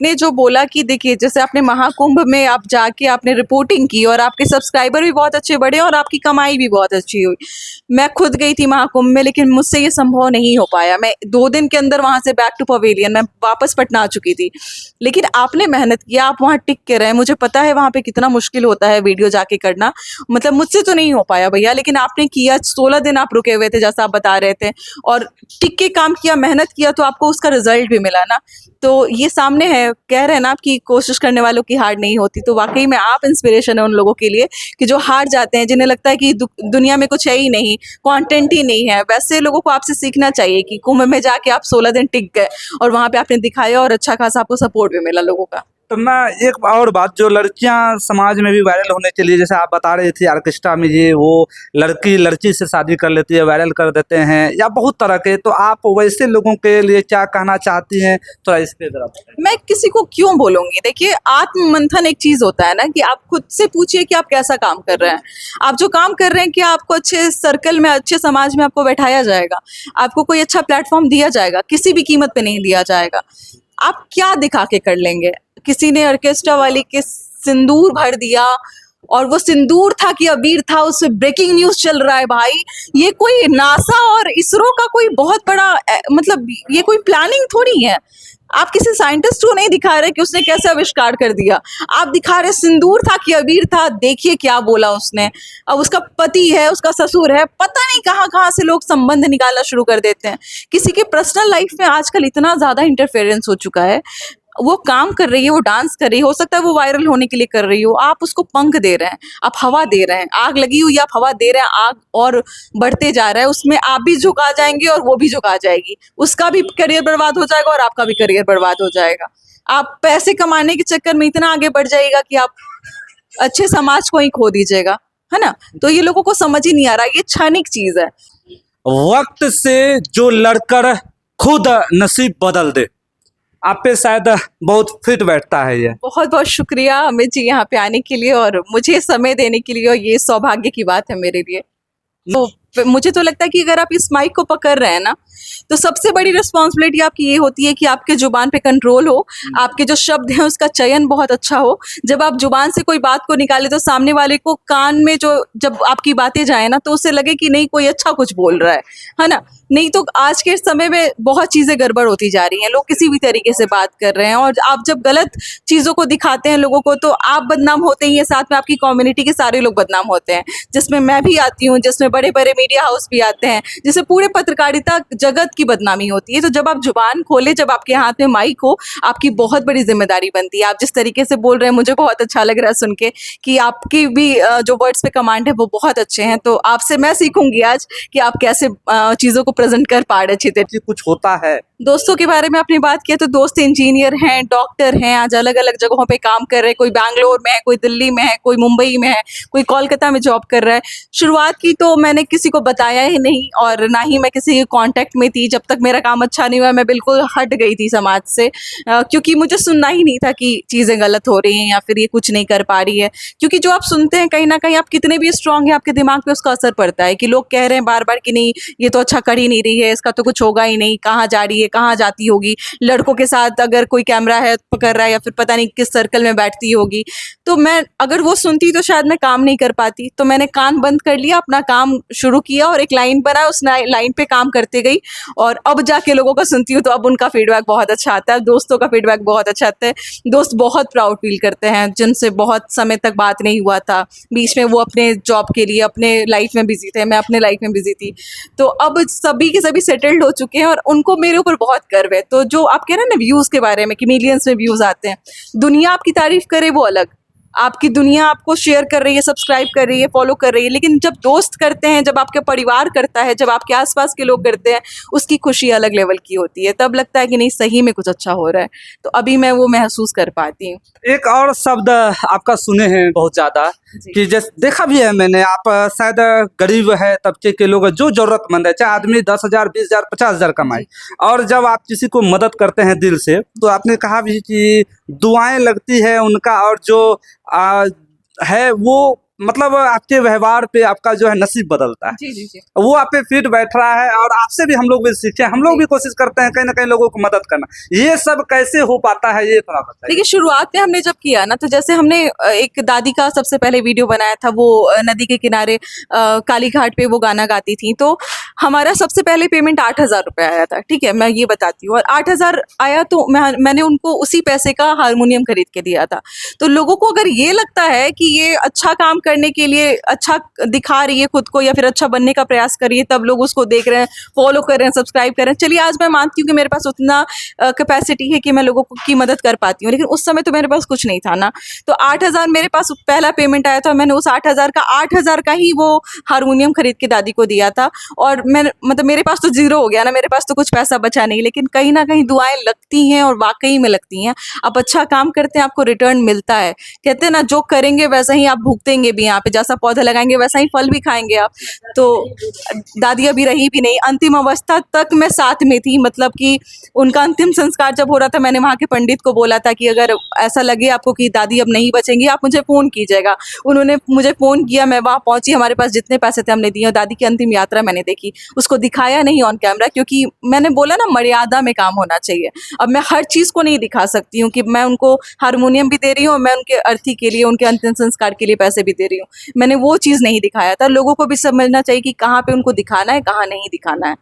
आपने जो बोला कि देखिए जैसे आपने महाकुंभ में आप जाके आपने रिपोर्टिंग की और आपके सब्सक्राइबर भी बहुत अच्छे बढ़े और आपकी कमाई भी बहुत अच्छी हुई। मैं खुद गई थी महाकुंभ में, लेकिन मुझसे ये संभव नहीं हो पाया। मैं 2 दिन के अंदर वहाँ से बैक टू पवेलियन मैं वापस पटना आ चुकी थी। लेकिन आपने मेहनत किया, आप वहाँ टिक के रहे। मुझे पता है वहाँ पे कितना मुश्किल होता है वीडियो जाके करना, मतलब मुझसे तो नहीं हो पाया भैया, लेकिन आपने किया। 16 दिन आप रुके हुए थे जैसा आप बता रहे थे, और टिक के काम किया, मेहनत किया, तो आपको उसका रिजल्ट भी मिला ना। तो ये सामने है, कह रहे हैं ना आपकी कोशिश करने वालों की हार नहीं होती। तो वाकई में आप इंस्पिरेशन है उन लोगों के लिए कि जो हार जाते हैं, जिन्हें लगता है कि दुनिया में कुछ है ही नहीं, कंटेंट ही नहीं है। वैसे लोगों को आपसे सीखना चाहिए कि कुंभ में जाके आप 16 दिन टिक गए और वहां पे आपने दिखाया और अच्छा खासा आपको सपोर्ट भी मिला लोगों का। तो मैं एक और बात, जो लड़कियां समाज में भी वायरल होने के लिए, जैसे आप बता रहे थे ऑर्केस्ट्रा में ये वो लड़की लड़की से शादी कर लेती है, वायरल कर देते हैं, या बहुत तरह के, तो आप वैसे लोगों के लिए क्या कहना चाहती हैं? तो इस पे जरा बताइए। मैं किसी को क्यों बोलूंगी? देखिए, आत्म मंथन एक चीज होता है ना कि आप खुद से पूछिए कि आप कैसा काम कर रहे हैं। आप जो काम कर रहे हैं, कि आपको अच्छे सर्कल में, अच्छे समाज में आपको बैठाया जाएगा, आपको कोई अच्छा प्लेटफॉर्म दिया जाएगा, किसी भी कीमत पे नहीं दिया जाएगा। आप क्या दिखा के कर लेंगे? किसी ने ऑर्केस्ट्रा वाली के सिंदूर भर दिया, और वो सिंदूर था कि अबीर था, उससे ब्रेकिंग न्यूज चल रहा है भाई। ये कोई नासा और इसरो का कोई बहुत बड़ा मतलब ये कोई प्लानिंग थोड़ी है। आप किसी साइंटिस्ट को नहीं दिखा रहे कि उसने कैसे आविष्कार कर दिया, आप दिखा रहे सिंदूर था कि अबीर था। देखिए क्या बोला उसने। अब उसका पति है, उसका ससुर है, पता नहीं कहाँ कहाँ से लोग संबंध निकालना शुरू कर देते हैं। किसी के पर्सनल लाइफ में आजकल इतना ज्यादा इंटरफेरेंस हो चुका है। वो काम कर रही है, वो डांस कर रही है, हो सकता है वो वायरल होने के लिए कर रही हो, आप उसको पंख दे रहे हैं, आप हवा दे रहे हैं। आग लगी हुई, आप हवा दे रहे हैं, आग और बढ़ते जा रहा है, उसमें आप भी झुका जाएंगे और वो भी झुका जाएगी। उसका भी करियर बर्बाद हो जाएगा और आपका भी करियर बर्बाद हो जाएगा। आप पैसे कमाने के चक्कर में इतना आगे बढ़ जाएगा कि आप अच्छे समाज को ही खो दीजिएगा, है ना। तो ये लोगों को समझ ही नहीं आ रहा, ये क्षणिक चीज है। वक्त से जो लड़कर खुद नसीब बदल दे, आप पे शायद बहुत फिट बैठता है ये। बहुत बहुत शुक्रिया अमित जी यहाँ पे आने के लिए और मुझे समय देने के लिए, और ये सौभाग्य की बात है मेरे लिए। तो मुझे तो लगता है कि अगर आप इस माइक को पकड़ रहे हैं ना, तो सबसे बड़ी रिस्पॉन्सिबिलिटी आपकी ये होती है कि आपके जुबान पे कंट्रोल हो, आपके जो शब्द हैं उसका चयन बहुत अच्छा हो। जब आप जुबान से कोई बात को निकाले तो सामने वाले को कान में जो जब आपकी बातें जाए ना, तो उसे लगे कि नहीं कोई अच्छा कुछ बोल रहा है ना। नहीं तो आज के समय में बहुत चीजें गड़बड़ होती जा रही हैं, लोग किसी भी तरीके से बात कर रहे हैं, और आप जब गलत चीजों को दिखाते हैं लोगों को, तो आप बदनाम होते ही हैं, साथ में आपकी कम्युनिटी के सारे लोग बदनाम होते हैं, जिसमें मैं भी आती हूँ, जिसमें बड़े बड़े मीडिया हाउस भी आते हैं, जिससे पूरे पत्रकारिता जगत की बदनामी होती है। तो जब आप जुबान खोले, जब आपके हाथ में माइक हो, आपकी बहुत बड़ी जिम्मेदारी बनती है। आप जिस तरीके से बोल रहे हैं, मुझे बहुत अच्छा लग रहा है सुन के कि आपकी भी जो वर्ड्स पे कमांड है वो बहुत अच्छे हैं। तो आपसे मैं सीखूंगी आज कि आप कैसे चीजों को प्रेजेंट कर पा रहे अच्छी तरह। कुछ होता है। दोस्तों के बारे में आपने बात किया, तो दोस्त इंजीनियर हैं, डॉक्टर हैं, आज अलग अलग जगहों पे काम कर रहे हैं। कोई बैंगलोर में है, कोई दिल्ली में है, कोई मुंबई में है, कोई कोलकाता में जॉब कर रहा है। शुरुआत की तो मैंने किसी को बताया ही नहीं, और ना ही मैं किसी के कांटेक्ट में थी। जब तक मेरा काम अच्छा नहीं हुआ, मैं बिल्कुल हट गई थी समाज से, क्योंकि मुझे सुनना ही नहीं था कि चीज़ें गलत हो रही हैं या फिर ये कुछ नहीं कर पा रही है। क्योंकि जो आप सुनते हैं, कहीं ना कहीं आप कितने भी स्ट्रांग हैं, आपके दिमाग पे उसका असर पड़ता है कि लोग कह रहे हैं बार बार कि नहीं ये तो अच्छा कर ही नहीं रही है, इसका तो कुछ होगा ही नहीं, कहाँ जा रही है, कहाँ जाती होगी, लड़कों के साथ अगर कोई कैमरा है पकड़ रहा है, या फिर पता नहीं किस सर्कल में बैठती होगी। तो मैं अगर वो सुनती तो शायद मैं काम नहीं कर पाती। तो मैंने कान बंद कर लिया, अपना काम शुरू किया और एक लाइन बनाया, उस लाइन पे काम करते गई, और अब जाके लोगों का सुनती हूँ तो अब उनका फीडबैक बहुत अच्छा आता है, दोस्तों का फीडबैक बहुत अच्छा आता है। दोस्त बहुत प्राउड फील करते हैं, जिनसे बहुत समय तक बात नहीं हुआ था, बीच में वो अपने जॉब के लिए अपने लाइफ में बिजी थे, मैं अपने लाइफ में बिजी थी। तो अब सभी के सभी सेटल्ड हो चुके हैं और उनको मेरे ऊपर बहुत गर्व है। तो जो आप कह रहे हैं ना व्यूज के बारे में कि मिलियंस में व्यूज आते हैं, दुनिया आपकी तारीफ करे वो अलग, आपकी दुनिया आपको शेयर कर रही है, सब्सक्राइब कर रही है, फॉलो कर रही है, लेकिन जब दोस्त करते हैं, जब आपके परिवार करता है, जब आपके आसपास के लोग करते हैं, उसकी खुशी अलग लेवल की होती है। तब लगता है कि नहीं सही में कुछ अच्छा हो रहा है। तो अभी मैं वो महसूस कर पाती हूँ। एक और शब्द आपका सुने हैं बहुत ज्यादा, कि जैसे देखा भी है मैंने, आप शायद गरीब है तबके के लोग, जो जरूरतमंद है, चाहे आदमी 10,000, 20,000, 50,000 कमाए, और जब आप किसी को मदद करते हैं दिल से, तो आपने कहा भी कि दुआएं लगती है उनका, और जो है वो मतलब आपके व्यवहार पे आपका जो है नसीब बदलता है। जी जी जी। वो आप पे फिट बैठ रहा है और आपसे भी हम लोग भी सीखे, हम लोग भी कोशिश करते हैं कहीं ना कहीं लोगों को मदद करना। ये सब कैसे हो पाता है, ये थोड़ा बताइए। देखिए शुरुआत में हमने जब किया ना, तो जैसे हमने एक दादी का सबसे पहले वीडियो बनाया था, वो नदी के किनारे काली घाट पे वो गाना गाती थी, तो हमारा सबसे पहले पेमेंट 8,000 रुपये आया था। ठीक है, मैं ये बताती हूँ। और 8,000 आया तो मैंने उनको उसी पैसे का हारमोनियम खरीद के दिया था। तो लोगों को अगर ये लगता है कि ये अच्छा काम करने के लिए अच्छा दिखा रही है खुद को, या फिर अच्छा बनने का प्रयास कर रही है, तब लोग उसको देख रहे हैं, फॉलो कर रहे हैं, सब्सक्राइब कर रहे हैं। चलिए, आज मैं मानती हूँ कि मेरे पास उतना कैपेसिटी है कि मैं लोगों की मदद कर पाती हूँ, लेकिन उस समय तो मेरे पास कुछ नहीं था ना। तो 8,000 मेरे पास पहला पेमेंट आया था, मैंने उस 8,000 का ही वो हारमोनियम खरीद के दादी को दिया था। और मैं मतलब मेरे पास तो जीरो हो गया ना, मेरे पास तो कुछ पैसा बचा नहीं, लेकिन कहीं ना कहीं दुआएं लगती हैं, और वाकई में लगती हैं। आप अच्छा काम करते हैं, आपको रिटर्न मिलता है। कहते हैं ना, जो करेंगे वैसा ही आप भुगतेंगे भी। यहाँ पे जैसा पौधा लगाएंगे वैसा ही फल भी खाएंगे आप। तो दादी अभी रही भी नहीं, अंतिम अवस्था तक मैं साथ में थी। मतलब कि उनका अंतिम संस्कार जब हो रहा था, मैंने वहाँ के पंडित को बोला था कि अगर ऐसा लगे आपको कि दादी अब नहीं बचेंगी, आप मुझे फ़ोन कीजिएगा। उन्होंने मुझे फ़ोन किया, मैं वहाँ पहुँची, हमारे पास जितने पैसे थे हमने दिए, और दादी की अंतिम यात्रा मैंने देखी। उसको दिखाया नहीं ऑन कैमरा, क्योंकि मैंने बोला ना, मर्यादा में काम होना चाहिए। अब मैं हर चीज़ को नहीं दिखा सकती हूँ कि मैं उनको हारमोनियम भी दे रही हूँ, मैं उनके अर्थी के लिए, उनके अंतिम संस्कार के लिए पैसे भी दे रही हूँ। मैंने वो चीज़ नहीं दिखाया था। लोगों को भी समझना चाहिए कि कहाँ पे उनको दिखाना है, कहाँ नहीं दिखाना है।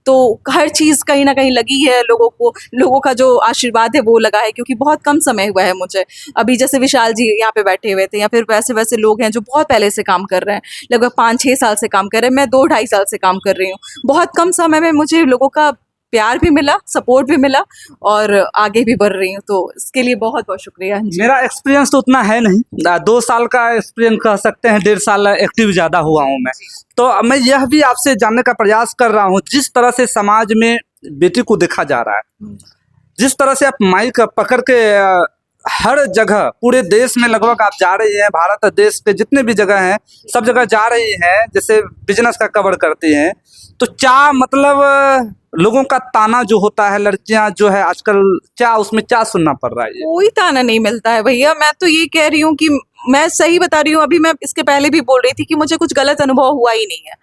तो हर चीज़ कहीं ना कहीं लगी है लोगों को, लोगों का जो आशीर्वाद है वो लगा है, क्योंकि बहुत कम समय हुआ है मुझे। अभी जैसे विशाल जी यहाँ पे बैठे हुए थे, या फिर वैसे वैसे लोग हैं जो बहुत पहले से काम कर रहे हैं, लगभग 5-6 साल से काम कर रहे हैं। मैं 2-2.5 साल से काम कर रही हूँ। बहुत कम समय में मुझे लोगों का प्यार भी मिला, सपोर्ट भी मिला, और आगे भी बढ़ रही हूँ। तो इसके लिए बहुत बहुत शुक्रिया। जी। मेरा एक्सपीरियंस तो उतना है नहीं, 2 साल का एक्सपीरियंस कह सकते हैं, 1.5 साल एक्टिव ज़्यादा हुआ हूँ मैं। तो मैं यह भी आपसे जानने का प्रयास कर रहा हूँ, जिस तरह से समाज में बेटी को देखा जा रहा है, जिस तरह से आप माइक पकड़ के हर जगह पूरे देश में लगभग आप जा रही हैं, भारत देश के जितने भी जगह हैं सब जगह जा रही हैं, जैसे बिजनेस का कवर करती हैं, तो क्या मतलब लोगों का ताना जो होता है, लड़कियां जो है आजकल, क्या उसमें क्या सुनना पड़ रहा है? कोई ताना नहीं मिलता है भैया। मैं तो ये कह रही हूँ कि मैं सही बता रही हूँ। अभी मैं इसके पहले भी बोल रही थी कि मुझे कुछ गलत अनुभव हुआ ही नहीं है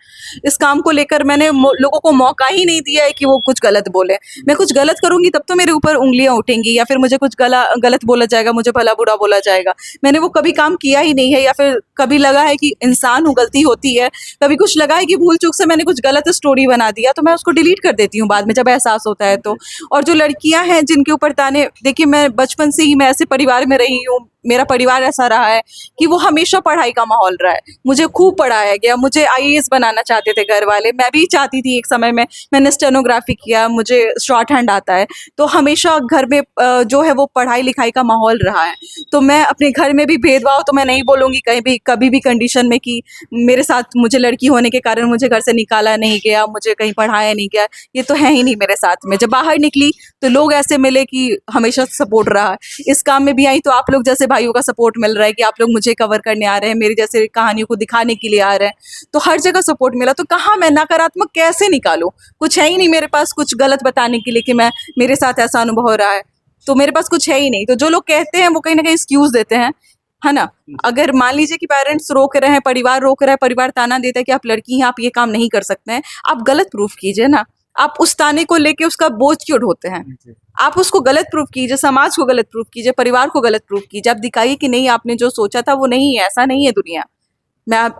इस काम को लेकर। मैंने लोगों को मौका ही नहीं दिया है कि वो कुछ गलत बोले। मैं कुछ गलत करूंगी तब तो मेरे ऊपर उंगलियां उठेंगी, या फिर मुझे कुछ गलत बोला जाएगा, मुझे भला बुरा बोला जाएगा। मैंने वो कभी काम किया ही नहीं है, या फिर कभी लगा है कि इंसान हूँ, गलती होती है। कभी कुछ लगा है कि भूल चूक से मैंने कुछ गलत स्टोरी बना दिया, तो मैं उसको डिलीट कर देती हूँ बाद में जब एहसास होता है तो। और जो लड़कियां हैं जिनके ऊपर ताने, देखिए मैं बचपन से ही मैं ऐसे परिवार में रही हूँ। मेरा परिवार ऐसा रहा है कि वो हमेशा पढ़ाई का माहौल रहा है। मुझे खूब पढ़ाया गया, मुझे आईएएस बनाना चाहते थे घर वाले, मैं भी चाहती थी एक समय में। मैंने स्टेनोग्राफी किया, मुझे शॉर्ट हैंड आता है। तो हमेशा घर में जो है वो पढ़ाई लिखाई का माहौल रहा है। तो मैं अपने घर में भी भेदभाव तो मैं नहीं बोलूँगी कहीं भी, कभी भी कंडीशन में कि मेरे साथ मुझे लड़की होने के कारण मुझे घर से निकाला नहीं गया, मुझे कहीं पढ़ाया नहीं गया, ये तो है ही नहीं मेरे साथ में। जब बाहर निकली तो लोग ऐसे मिले कि हमेशा सपोर्ट रहा। इस काम में भी आई तो आप लोग जैसे भाइयों का सपोर्ट मिल रहा है कि आप लोग मुझे कवर करने आ रहे हैं, मेरी जैसे कहानियों को दिखाने के लिए आ रहे हैं। तो हर जगह सपोर्ट मिला, तो कहाँ मैं नकारात्मक कैसे निकालूं? कुछ है ही नहीं मेरे पास कुछ गलत बताने के लिए कि मैं मेरे साथ ऐसा अनुभव हो रहा है, तो मेरे पास कुछ है ही नहीं। तो जो लोग कहते हैं वो कहीं ना कहीं एक्सक्यूज देते हैं, है ना। अगर मान लीजिए कि पेरेंट्स रोक रहे हैं, परिवार रोक रहा है, परिवार ताना देता है कि आप लड़की हैं, आप ये काम नहीं कर सकते हैं, आप गलत प्रूफ कीजिए ना। आप उस ताने को लेके उसका बोझ क्यों ढोते हैं? आप उसको गलत प्रूफ कीजिए, समाज को गलत प्रूफ कीजिए, परिवार को गलत प्रूफ कीजिए। आप दिखाइए कि नहीं, आपने जो सोचा था वो नहीं है, ऐसा नहीं है दुनिया।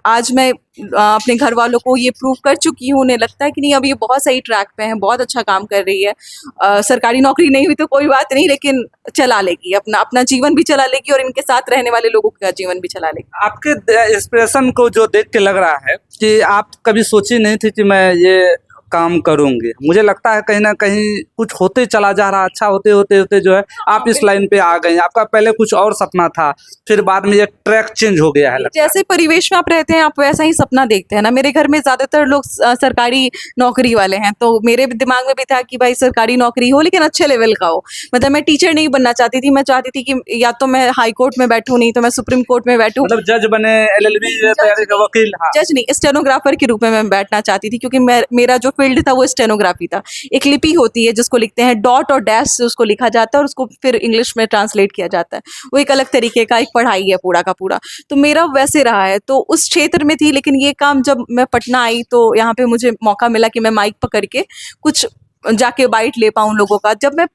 आज मैं अपने घर वालों को ये प्रूफ कर चुकी हूँ। उन्हें लगता है कि नहीं, अब ये बहुत सही ट्रैक पे है, बहुत अच्छा काम कर रही है। सरकारी नौकरी नहीं हुई तो कोई बात नहीं, लेकिन चला लेगी, अपना जीवन भी चला लेगी, और इनके साथ रहने वाले लोगों का जीवन भी चला लेगी। आपके एक्सप्रेशन को जो देख के लग रहा है कि आप कभी सोची नहीं थी कि मैं ये काम करूंगी। मुझे लगता है कहीं ना कहीं कुछ होते चला जा रहा, अच्छा होते होते होते जो है आप इस लाइन पे आ गई। आपका पहले कुछ और सपना था, फिर बाद में ये ट्रैक चेंज हो गया है। जैसे परिवेश में आप रहते हैं, आप वैसा ही सपना देखते हैं ना। मेरे घर में ज्यादातर लोग सरकारी नौकरी वाले हैं, तो मेरे दिमाग में भी था कि भाई सरकारी नौकरी हो, लेकिन अच्छे लेवल का हो। मतलब मैं टीचर नहीं बनना चाहती थी, मैं चाहती थी कि या तो मैं हाई कोर्ट में बैठूं, नहीं तो मैं सुप्रीम कोर्ट में बैठूं। मतलब जज बने, LLB वकील। जज नहीं, स्टेनोग्राफर के रूप में मैं बैठना चाहती थी, क्योंकि मेरा जो फील्ड था वो स्टेनोग्राफी था। एक लिपि होती है जिसको लिखते हैं, डॉट और डैश से उसको लिखा जाता है और उसको फिर इंग्लिश में ट्रांसलेट किया जाता है। वो एक अलग तरीके का एक पढ़ाई है पूरा का पूरा। तो मेरा वैसे रहा है, तो उस क्षेत्र में थी। लेकिन ये काम जब मैं पटना आई तो यहाँ पे मुझे मौका मिला कि मैं माइक पकड़ के कुछ जाके बाइट ले पाऊँ लोगों का। जब मैं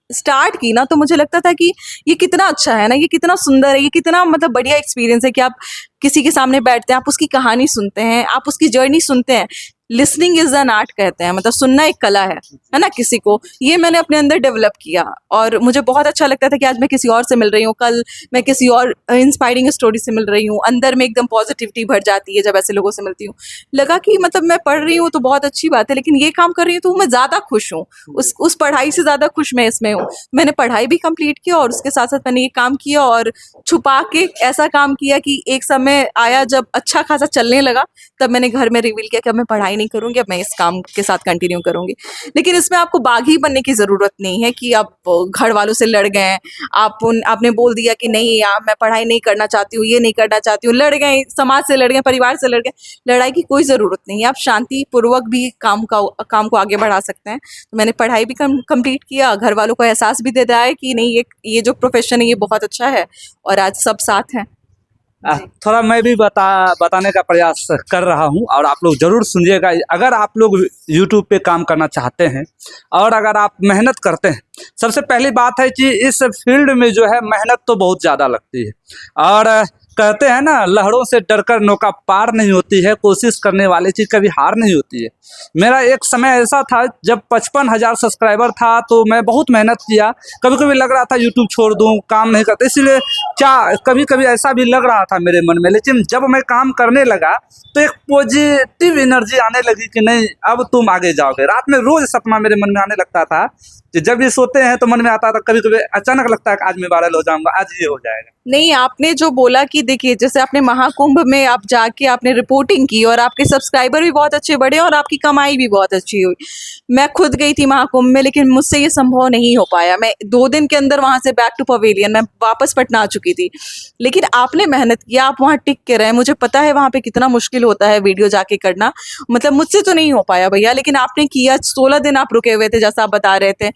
स्टार्ट की ना तो मुझे लगता था कि ये कितना अच्छा है ना, ये कितना सुंदर है, ये कितना मतलब बढ़िया एक्सपीरियंस है कि आप किसी के सामने बैठते हैं, आप उसकी कहानी सुनते हैं, आप उसकी जर्नी सुनते हैं। लिसनिंग इज एन आर्ट कहते हैं, मतलब सुनना एक कला है ना किसी को। ये मैंने अपने अंदर डेवलप किया और मुझे बहुत अच्छा लगता था कि आज मैं किसी और से मिल रही हूँ, कल मैं किसी और इंस्पायरिंग स्टोरी से मिल रही हूँ। अंदर में एकदम पॉजिटिविटी भर जाती है जब ऐसे लोगों से मिलती हूँ। लगा कि मतलब मैं पढ़ रही हूँ तो बहुत अच्छी बात है, लेकिन ये काम कर रही हूँ तो मैं ज़्यादा खुश हूँ, उस पढ़ाई से ज़्यादा खुश मैं इसमें हूँ। मैंने पढ़ाई भी कंप्लीट किया और उसके साथ साथ मैंने ये काम किया और छुपा के ऐसा काम किया कि एक समय आया जब अच्छा खासा चलने लगा, तब मैंने घर में रिवील किया कि अब मैं पढ़ाई नहीं करूंगी, अब मैं इस काम के साथ कंटिन्यू करूंगी। लेकिन इसमें आपको बागी बनने की ज़रूरत नहीं है कि आप घर वालों से लड़ गए, आपने बोल दिया कि नहीं यार मैं पढ़ाई नहीं करना चाहती हूँ, ये नहीं करना चाहती हूँ, लड़ गए, समाज से लड़ गए, परिवार से लड़ गए। लड़ाई की कोई ज़रूरत नहीं है, आप शांतिपूर्वक भी काम को आगे बढ़ा सकते हैं। तो मैंने पढ़ाई भी कंप्लीट किया, घर वालों को एहसास भी दे दिया है कि नहीं ये जो प्रोफेशन है ये बहुत अच्छा है और आज सब साथ हैं। थोड़ा मैं भी बताने का प्रयास कर रहा हूँ और आप लोग ज़रूर सुनिएगा। अगर आप लोग यूट्यूब पे काम करना चाहते हैं और अगर आप मेहनत करते हैं, सबसे पहली बात है कि इस फील्ड में जो है मेहनत तो बहुत ज़्यादा लगती है। और कहते हैं ना, लहरों से डरकर नौका पार नहीं होती है, कोशिश करने वाले की कभी हार नहीं होती है। मेरा एक समय ऐसा था जब 55,000 सब्सक्राइबर था तो मैं बहुत मेहनत किया। कभी कभी लग रहा था यूट्यूब छोड़ दूं, काम नहीं करता, इसलिए क्या कभी कभी ऐसा भी लग रहा था मेरे मन में। लेकिन जब मैं काम करने लगा तो एक पॉजिटिव एनर्जी आने लगी कि नहीं अब तुम आगे जाओगे। रात में रोज सपना मेरे मन में आने लगता था कि जब ये सोते हैं तो मन में आता था, कभी कभी अचानक लगता है कि आज मैं वायरल हो जाऊंगा, आज ये हो जाएगा। नहीं, आपने जो बोला कि देखिए जैसे आपने महाकुंभ में आप जाके आपने रिपोर्टिंग की और आपके सब्सक्राइबर भी बहुत अच्छे बढ़े और आपकी कमाई भी बहुत अच्छी हुई। मैं खुद गई थी महाकुंभ में, लेकिन मुझसे ये संभव नहीं हो पाया। मैं 2 दिन के अंदर वहाँ से बैक टू पवेलियन मैं वापस पटना आ चुकी थी। लेकिन आपने मेहनत किया, आप वहाँ टिक के रहे। मुझे पता है वहाँ पे कितना मुश्किल होता है वीडियो जाके करना, मतलब मुझसे तो नहीं हो पाया भैया, लेकिन आपने किया। 16 दिन आप रुके हुए थे जैसा आप बता रहे थे।